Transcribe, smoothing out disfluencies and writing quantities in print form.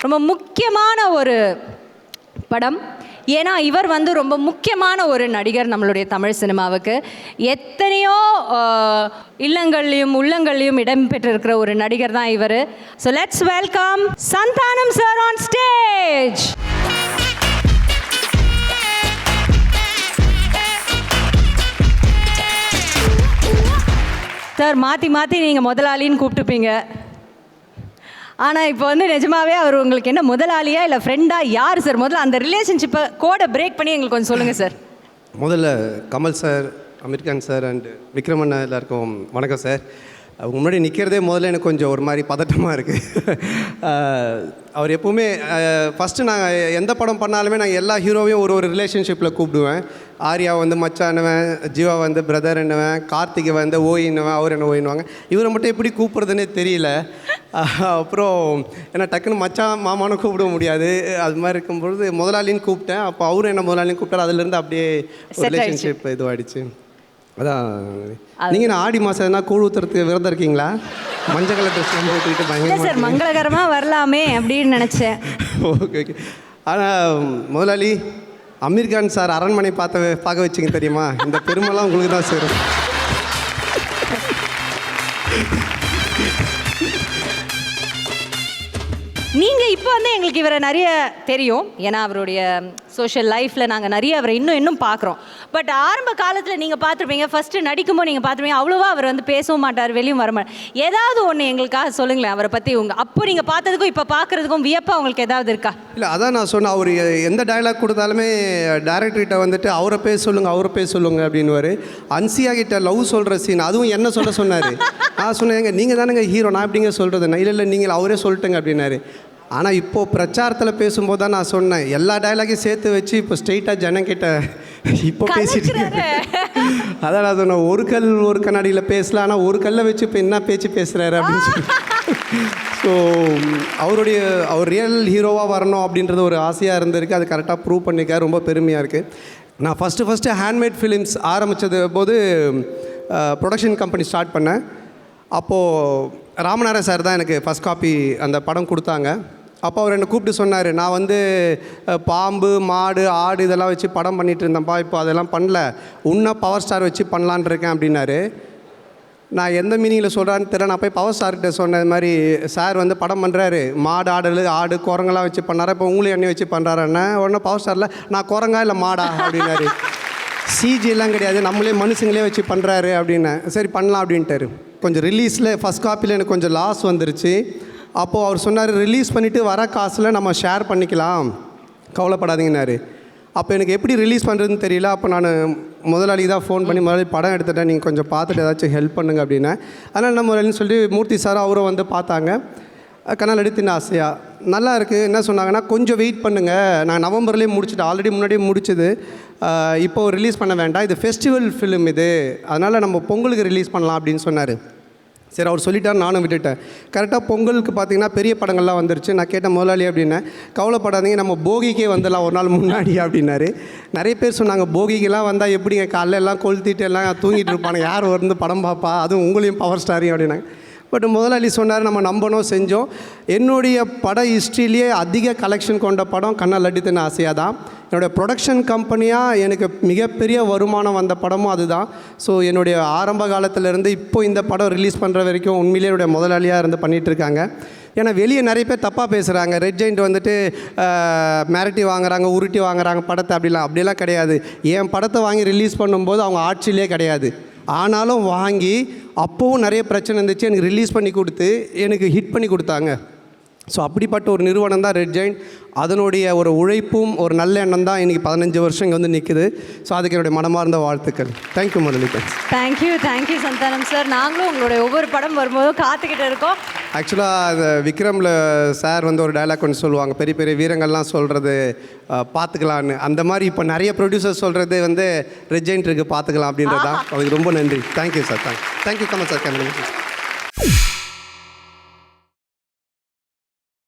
ரொம்ப முக்கியமான ஒரு படம். ஏன்னா இவர் வந்து ரொம்ப முக்கியமான ஒரு நடிகர் நம்மளுடைய தமிழ் சினிமாவுக்கு. எத்தனையோ இல்லங்கள்லையும் உள்ளங்கள்லையும் இடம்பெற்றிருக்கிற ஒரு நடிகர் தான் இவர். So let's welcome Santhanam sir on stage. Sir மாற்றி மாற்றி நீங்கள் முதலாளின்னு கூப்பிட்டுப்பீங்க. ஆனால் இப்போ வந்து நிஜமாவே அவர் உங்களுக்கு என்ன முதலாளியா இல்லை ஃப்ரெண்டா யார் சார்? முதல்ல அந்த ரிலேஷன்ஷிப்பை கோடை பிரேக் பண்ணி எங்களுக்கு கொஞ்சம் சொல்லுங்கள் சார். முதல்ல Kamal sir, Aamir Khan sir and விக்ரமண்ணா எல்லாருக்கும் வணக்கம் சார். அவங்க முன்னாடி நிற்கிறதே முதல்ல எனக்கு கொஞ்சம் ஒரு மாதிரி பதட்டமாக இருக்குது. அவர் எப்போவுமே ஃபஸ்ட்டு நாங்கள் எந்த படம் பண்ணாலுமே நாங்கள் எல்லா ஹீரோவையும் ஒரு ஒரு ரிலேஷன்ஷிப்பில் கூப்பிடுவேன். ஆர்யா வந்து மச்சானுவேன், ஜீவா வந்து பிரதர் என்னவேன், கார்த்திகை வந்து ஓயின்னுவேன், அவர் என்ன ஓயின்னுவாங்க. இவரை மட்டும் எப்படி கூப்பிட்றதுன்னே தெரியல. அப்புறம் ஏன்னா டக்குன்னு மச்சான் மாமானு கூப்பிட முடியாது. அது மாதிரி இருக்கும்பொழுது முதலாளின்னு கூப்பிட்டேன். அப்போ அவரும் என்ன முதலாளின்னு கூப்பிட்டாரு. அதுலேருந்து அப்படியே ரிலேஷன்ஷிப் இதுவாகிடுச்சு. அதான் நீங்கள் நான் ஆடி மாதம்னா கூழ் ஊற்றுறதுக்கு விரதம் இருக்கீங்களா? மஞ்சள் கலர் ட்ரெஸ்லாம் போட்டுக்கிட்டு பயங்கர சார் மங்களகரமாக வரலாமே அப்படின்னு நினச்சேன். Okay okay. ஆனால் முதலாளி அமீர் கான் சார் அரண்மனை பார்க்க வச்சிங்க தெரியுமா? இந்த பெருமைலாம் உங்களுக்கு தான் சேரும். நீங்கள் இப்போ வந்து எங்களுக்கு இவரை நிறைய தெரியும். ஏன்னா அவருடைய சோஷியல் லைஃப்பில் நாங்கள் நிறைய அவரை இன்னும் பார்க்குறோம். பட் ஆரம்ப காலத்தில் நீங்கள் பார்த்துருப்பீங்க, ஃபஸ்ட்டு நடிக்கும்போது நீங்கள் பார்த்துருப்பீங்க, அவ்வளோவா அவர் வந்து பேசவும் மாட்டார், வெளியும் வர மாட்டார். ஏதாவது ஒன்று எங்களுக்காக சொல்லுங்களேன் அவரை பற்றி. அப்போ நீங்கள் பார்த்ததுக்கும் இப்போ பார்க்குறதுக்கும் வியப்பாக உங்களுக்கு ஏதாவது இருக்கா? இல்லை, அதான் நான் சொன்னேன். அவர் எந்த டைலாக் கொடுத்தாலுமே டைரக்டர்கிட்ட வந்துட்டு அவரை பேச சொல்லுங்கள் அப்படின்னுவார். அன்சியா கிட்ட லவ் சொல்கிற சீன் அதுவும் என்ன சொல்ல சொன்னார். நான் சொன்னேங்க நீங்கள் தானேங்க ஹீரோ, நான் எப்படிங்க சொல்கிறது? இல்லை நீங்கள் அவரே சொல்லிட்டுங்க அப்படின்னாரு. ஆனால் இப்போது பிரச்சாரத்தில் பேசும்போது தான் நான் சொன்னேன், எல்லா டைலாகையும் சேர்த்து வச்சு இப்போ ஸ்ட்ரெயிட்டாக ஜனங்கிட்ட இப்போ பேசிட்டு. அதான் நான் சொன்னேன், ஒரு கல் ஒரு கண்ணாடியில் பேசலாம், ஆனால் ஒரு கல்லை வச்சு இப்போ என்ன பேச்சு பேசுகிறாரு அப்படின்னு சொல்லி. ஸோ அவர் ரியல் ஹீரோவாக வரணும் அப்படின்றது ஒரு ஆசையாக இருந்திருக்கு. அது கரெக்டாக ப்ரூவ் பண்ணியிருக்காரு. ரொம்ப பெருமையாக இருக்குது. நான் ஃபஸ்ட்டு ஹேண்ட்மேட் ஃபிலிம்ஸ் ஆரம்பித்தது போது ப்ரொடக்ஷன் கம்பெனி ஸ்டார்ட் பண்ணேன். அப்போது ராமநாதன் சார் தான் எனக்கு ஃபஸ்ட் காப்பி அந்த படம் கொடுத்தாங்க. அப்போ அவர் என்னை கூப்பிட்டு சொன்னார், நான் வந்து பாம்பு மாடு ஆடு இதெல்லாம் வச்சு படம் பண்ணிகிட்டு இருந்தேன்ப்பா, இப்போ அதெல்லாம் பண்ணல, இன்னும் பவர் ஸ்டார் வச்சு பண்ணலான் இருக்கேன் அப்படின்னாரு. நான் எந்த மீனிங்கில் சொல்கிறான்னு தெரியல. நான் போய் பவர் ஸ்டார்கிட்ட சொன்னது மாதிரி, சார் வந்து படம் பண்ணுறாரு, மாடு ஆடு குரங்கெல்லாம் வச்சு பண்ணாரு, இப்போ உங்களையும் எண்ணெய் வச்சு பண்ணுறாருன்னா உடனே பவர் ஸ்டாரில் நான் குரங்கா இல்லை மாடா அப்படின்னாரு. சிஜி எல்லாம் கிடையாது, நம்மளே மனுஷங்களே வச்சு பண்ணுறாரு அப்படின்னேன். சரி பண்ணலாம் அப்படின்ட்டாரு. கொஞ்சம் ரிலீஸில் ஃபஸ்ட் காப்பியில் எனக்கு கொஞ்சம் லாஸ் வந்துருச்சு. அப்போது அவர் சொன்னார், ரிலீஸ் பண்ணிவிட்டு வர காசில் நம்ம ஷேர் பண்ணிக்கலாம், கவலைப்படாதீங்கன்னாரு. அப்போ எனக்கு எப்படி ரிலீஸ் பண்ணுறதுன்னு தெரியல. அப்போ நான் முதலாளி தான் ஃபோன் பண்ணி, முதலாளி படம் எடுத்துட்டேன், நீங்கள் கொஞ்சம் பார்த்துட்டு ஏதாச்சும் ஹெல்ப் பண்ணுங்க அப்படின்னேன். அதனால் நம்ம முதலாளின்னு சொல்லி மூர்த்தி சார் அவரும் வந்து பார்த்தாங்க. கண்ணால் எடுத்துன்னு ஆசையாக நல்லா இருக்குது. என்ன சொன்னாங்கன்னா, கொஞ்சம் வெயிட் பண்ணுங்கள், நான் நவம்பர்லேயே முடிச்சுட்டு ஆல்ரெடி முன்னாடியே முடிச்சுது, இப்போது ரிலீஸ் பண்ண வேண்டாம், இது ஃபெஸ்டிவல் ஃபிலிம் இது, அதனால் நம்ம பொங்கலுக்கு ரிலீஸ் பண்ணலாம் அப்படின்னு சொன்னார். சரி அவர் சொல்லிட்டார், நானும் விட்டுட்டேன். கரெக்டாக பொங்கலுக்கு பார்த்திங்கன்னா பெரிய படங்கள்லாம் வந்துருச்சு. நான் கேட்டேன் முதலாளி அப்படின்னேன். கவலைப்படாதீங்க, நம்ம போகிக்கே வந்துடலாம் ஒரு நாள் முன்னாடி அப்படின்னாரு. நிறைய பேர் சொன்னாங்க, போகிக்கெல்லாம் வந்தால் எப்படிங்க காலைல எல்லாம் கொளுத்திட்டு எல்லாம் தூங்கிட்டு இருப்பாங்க, யார் வந்து படம் பார்ப்பா, அதுவும் உங்களையும் பவர் ஸ்டாரையும் அப்படின்னாங்க. பட் முதலாளி சொன்னார், நம்ம நம்பணும், செஞ்சோம். என்னுடைய பட ஹிஸ்ட்ரியிலேயே அதிக கலெக்ஷன் கொண்ட படம் கண்ணால் அடித்துன்னு ஆசையாக தான். என்னுடைய ப்ரொடக்ஷன் கம்பெனியாக எனக்கு மிகப்பெரிய வருமானம் வந்த படமும் அதுதான். ஸோ என்னுடைய ஆரம்ப காலத்திலேருந்து இப்போது இந்த படம் ரிலீஸ் பண்ணுற வரைக்கும் உண்மையிலே என்னுடைய முதலாளியாக இருந்து பண்ணிகிட்ருக்காங்க. ஏன்னா வெளியே நிறைய பேர் தப்பாக பேசுகிறாங்க, ரெட் ஜெயிண்ட் வந்துட்டு மிரட்டி வாங்குறாங்க, உருட்டி வாங்குறாங்க படத்தை. அப்படிலாம் கிடையாது. என் படத்தை வாங்கி ரிலீஸ் பண்ணும்போது அவங்க ஆட்சியிலே கிடையாது. ஆனாலும் வாங்கி அப்போவும் நிறைய பிரச்சனை இருந்துச்சு, எனக்கு ரிலீஸ் பண்ணி கொடுத்து எனக்கு ஹிட் பண்ணி கொடுத்தாங்க. ஸோ அப்படிப்பட்ட ஒரு நிறுவனம் தான் ரெட் ஜெயிண்ட். அதனுடைய ஒரு உழைப்பும் ஒரு நல்ல எண்ணம் தான் இன்றைக்கி 15 வருஷம் இங்கே வந்து நிற்குது. ஸோ அதுக்கு என்னுடைய மனமார்ந்த வாழ்த்துக்கள். தேங்க்யூ முதலி. Thank you Santhanam sir. நாங்களும் உங்களுடைய ஒவ்வொரு படம் வரும்போதும் காத்துக்கிட்டு இருக்கோம். ஆக்சுவலாக அந்த விக்ரமில் சார் வந்து ஒரு டைலாக் ஒன்று சொல்லுவாங்க, பெரிய பெரிய வீரங்கள்லாம் சொல்கிறது பார்த்துக்கலான்னு. அந்த மாதிரி இப்போ நிறைய ப்ரொடியூசர் சொல்கிறது வந்து ரெட் ஜெயிண்ட் இருக்குது பார்த்துக்கலாம் அப்படின்றது தான். அதுக்கு ரொம்ப நன்றி. Thank you sir. Thank you Kamal sir. Camera.